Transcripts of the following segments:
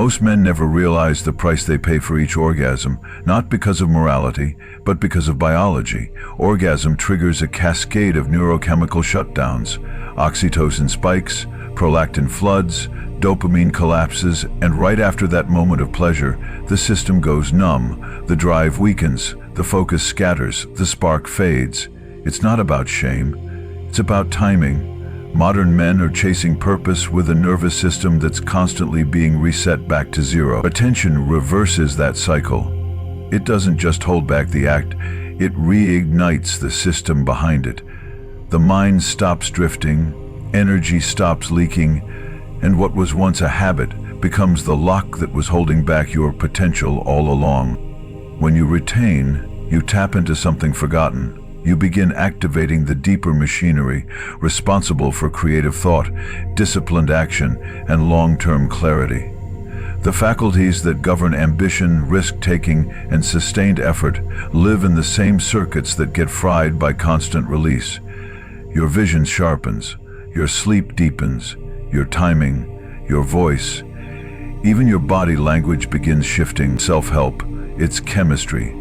Most men never realize the price they pay for each orgasm, not because of morality, but because of biology. Orgasm triggers a cascade of neurochemical shutdowns. Oxytocin spikes, prolactin floods, dopamine collapses, and right after that moment of pleasure, the system goes numb, the drive weakens, the focus scatters, the spark fades. It's not about shame, it's about timing. Modern men are chasing purpose with a nervous system that's constantly being reset back to zero. Attention reverses that cycle. It doesn't just hold back the act, it reignites the system behind it. The mind stops drifting, energy stops leaking, and what was once a habit becomes the lock that was holding back your potential all along. When you retain, you tap into something forgotten. You begin activating the deeper machinery responsible for creative thought, disciplined action, and long-term clarity. The faculties that govern ambition, risk-taking, and sustained effort live in the same circuits that get fried by constant release. Your vision sharpens, your sleep deepens, your timing, your voice, even your body language begins shifting. Self-help, it's chemistry.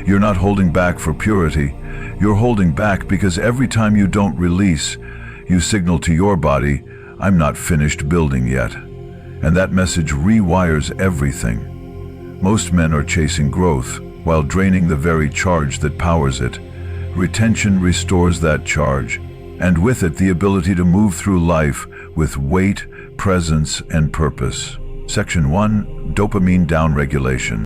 You're not holding back for purity, you're holding back because every time you don't release, you signal to your body, I'm not finished building yet. And that message rewires everything. Most men are chasing growth while draining the very charge that powers it. Retention restores that charge, and with it the ability to move through life with weight, presence, and purpose. Section 1. Dopamine downregulation.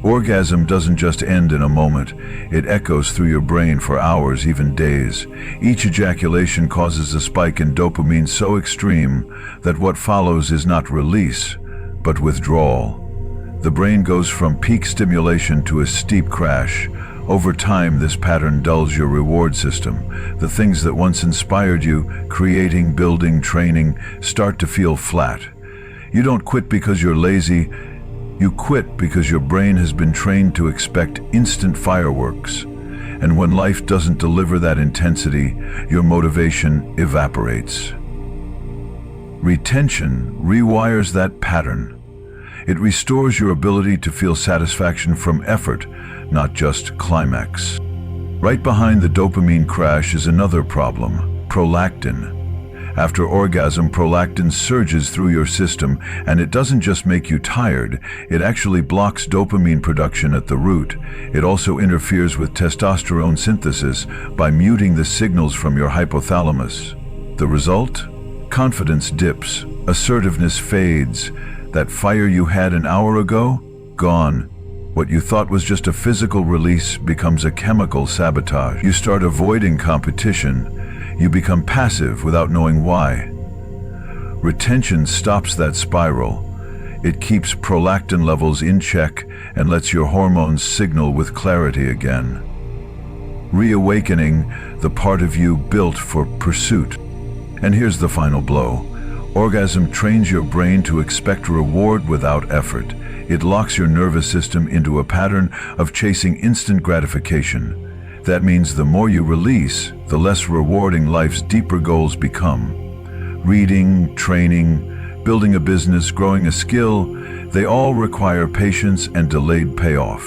Orgasm doesn't just end in a moment, it echoes through your brain for hours, even days. Each ejaculation causes a spike in dopamine so extreme that what follows is not release, but withdrawal. The brain goes from peak stimulation to a steep crash. Over time, this pattern dulls your reward system. The things that once inspired you, creating, building, training, start to feel flat. You don't quit because you're lazy. You quit because your brain has been trained to expect instant fireworks. And when life doesn't deliver that intensity, your motivation evaporates. Retention rewires that pattern. It restores your ability to feel satisfaction from effort, not just climax. Right behind the dopamine crash is another problem: prolactin. After orgasm, prolactin surges through your system, and it doesn't just make you tired, it actually blocks dopamine production at the root. It also interferes with testosterone synthesis by muting the signals from your hypothalamus. The result? Confidence dips, assertiveness fades. That fire you had an hour ago? Gone. What you thought was just a physical release becomes a chemical sabotage. You start avoiding competition. You become passive without knowing why. Retention stops that spiral. It keeps prolactin levels in check and lets your hormones signal with clarity again. Reawakening the part of you built for pursuit. And here's the final blow. Orgasm trains your brain to expect reward without effort. It locks your nervous system into a pattern of chasing instant gratification. That means the more you release, the less rewarding life's deeper goals become. Reading, training, building a business, growing a skill, they all require patience and delayed payoff.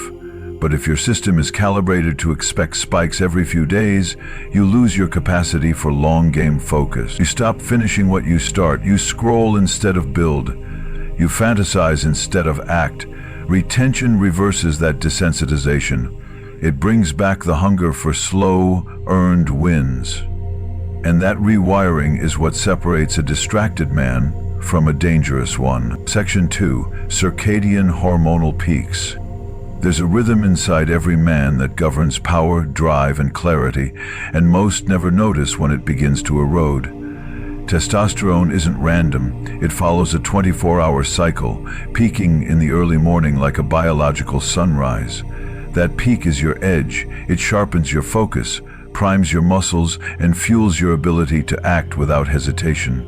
But if your system is calibrated to expect spikes every few days, you lose your capacity for long-game focus. You stop finishing what you start. You scroll instead of build. You fantasize instead of act. Retention reverses that desensitization. It brings back the hunger for slow, earned wins. And that rewiring is what separates a distracted man from a dangerous one. Section 2. Circadian hormonal peaks. There's a rhythm inside every man that governs power, drive, and clarity, and most never notice when it begins to erode. Testosterone isn't random. It follows a 24-hour cycle, peaking in the early morning like a biological sunrise. That peak is your edge. It sharpens your focus, primes your muscles, and fuels your ability to act without hesitation.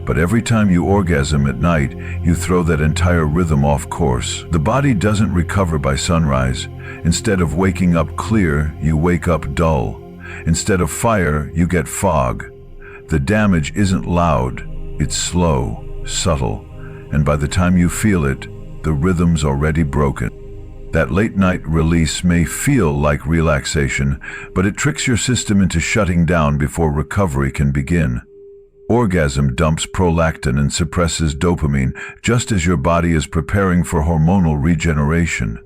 But every time you orgasm at night, you throw that entire rhythm off course. The body doesn't recover by sunrise. Instead of waking up clear, you wake up dull. Instead of fire, you get fog. The damage isn't loud, it's slow, subtle, and by the time you feel it, the rhythm's already broken. That late-night release may feel like relaxation, but it tricks your system into shutting down before recovery can begin. Orgasm dumps prolactin and suppresses dopamine just as your body is preparing for hormonal regeneration.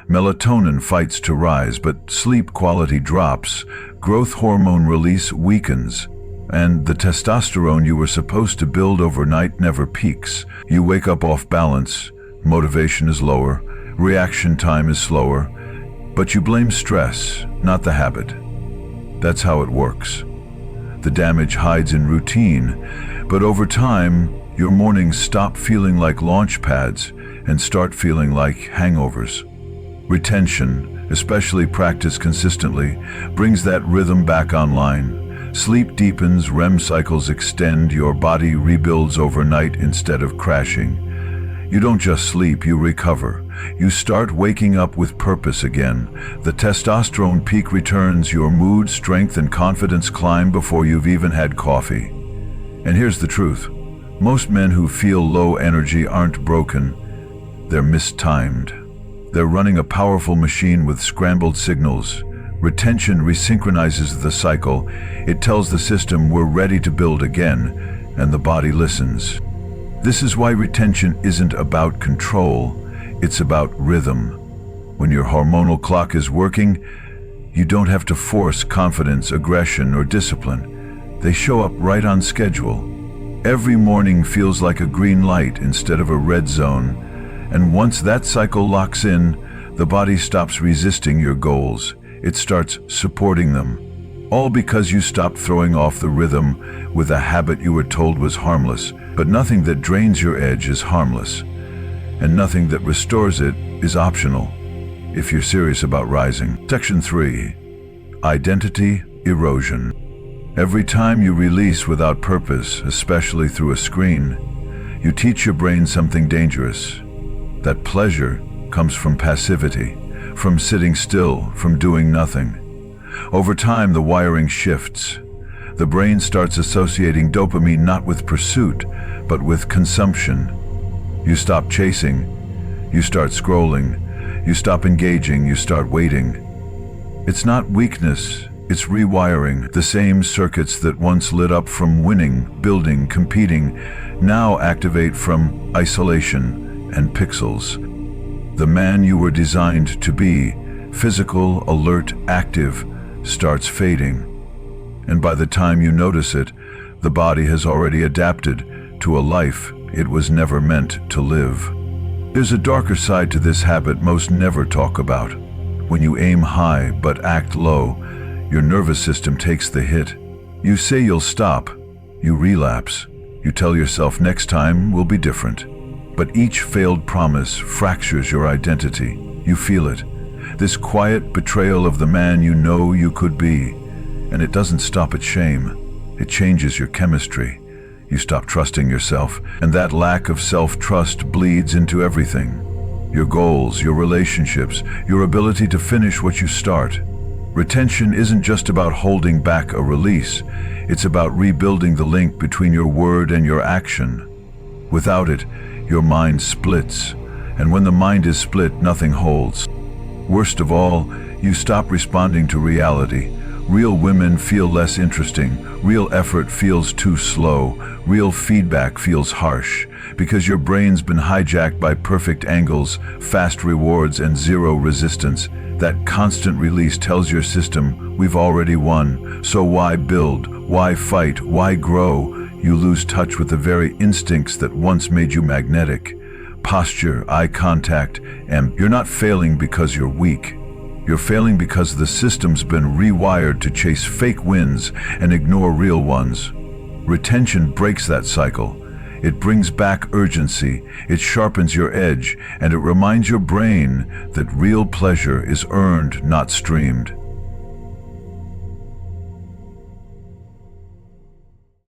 Melatonin fights to rise, but sleep quality drops, growth hormone release weakens, and the testosterone you were supposed to build overnight never peaks. You wake up off balance, motivation is lower, reaction time is slower, but you blame stress, not the habit. That's how it works. The damage hides in routine, but over time, your mornings stop feeling like launch pads and start feeling like hangovers. Retention, especially practiced consistently, brings that rhythm back online. Sleep deepens, REM cycles extend, your body rebuilds overnight instead of crashing. You don't just sleep, you recover. You start waking up with purpose again. The testosterone peak returns, your mood, strength, and confidence climb before you've even had coffee. And here's the truth. Most men who feel low energy aren't broken. They're mistimed. They're running a powerful machine with scrambled signals. Retention resynchronizes the cycle. It tells the system we're ready to build again, and the body listens. This is why retention isn't about control, it's about rhythm. When your hormonal clock is working, you don't have to force confidence, aggression, or discipline. They show up right on schedule. Every morning feels like a green light instead of a red zone, and once that cycle locks in, the body stops resisting your goals. It starts supporting them. All because you stopped throwing off the rhythm with a habit you were told was harmless. But nothing that drains your edge is harmless, and nothing that restores it is optional, if you're serious about rising. Section 3. Identity erosion. Every time you release without purpose, especially through a screen, you teach your brain something dangerous. That pleasure comes from passivity, from sitting still, from doing nothing. Over time, the wiring shifts. The brain starts associating dopamine not with pursuit, but with consumption. You stop chasing, you start scrolling, you stop engaging, you start waiting. It's not weakness, it's rewiring. The same circuits that once lit up from winning, building, competing, now activate from isolation and pixels. The man you were designed to be, physical, alert, active, starts fading. And by the time you notice it, the body has already adapted to a life it was never meant to live. There's a darker side to this habit most never talk about. When you aim high but act low, your nervous system takes the hit. You say you'll stop, you relapse. You tell yourself next time will be different. But each failed promise fractures your identity. You feel it. This quiet betrayal of the man you know you could be. And it doesn't stop at shame. It changes your chemistry. You stop trusting yourself, and that lack of self-trust bleeds into everything. Your goals, your relationships, your ability to finish what you start. Retention isn't just about holding back a release. It's about rebuilding the link between your word and your action. Without it, your mind splits, and when the mind is split, nothing holds. Worst of all, you stop responding to reality. Real women feel less interesting, real effort feels too slow, real feedback feels harsh, because your brain's been hijacked by perfect angles, fast rewards, and zero resistance. That constant release tells your system, we've already won, so why build, why fight, why grow? You lose touch with the very instincts that once made you magnetic. Posture, eye contact, and you're not failing because you're weak. You're failing because the system's been rewired to chase fake wins and ignore real ones. Retention breaks that cycle. It brings back urgency, it sharpens your edge, and it reminds your brain that real pleasure is earned, not streamed.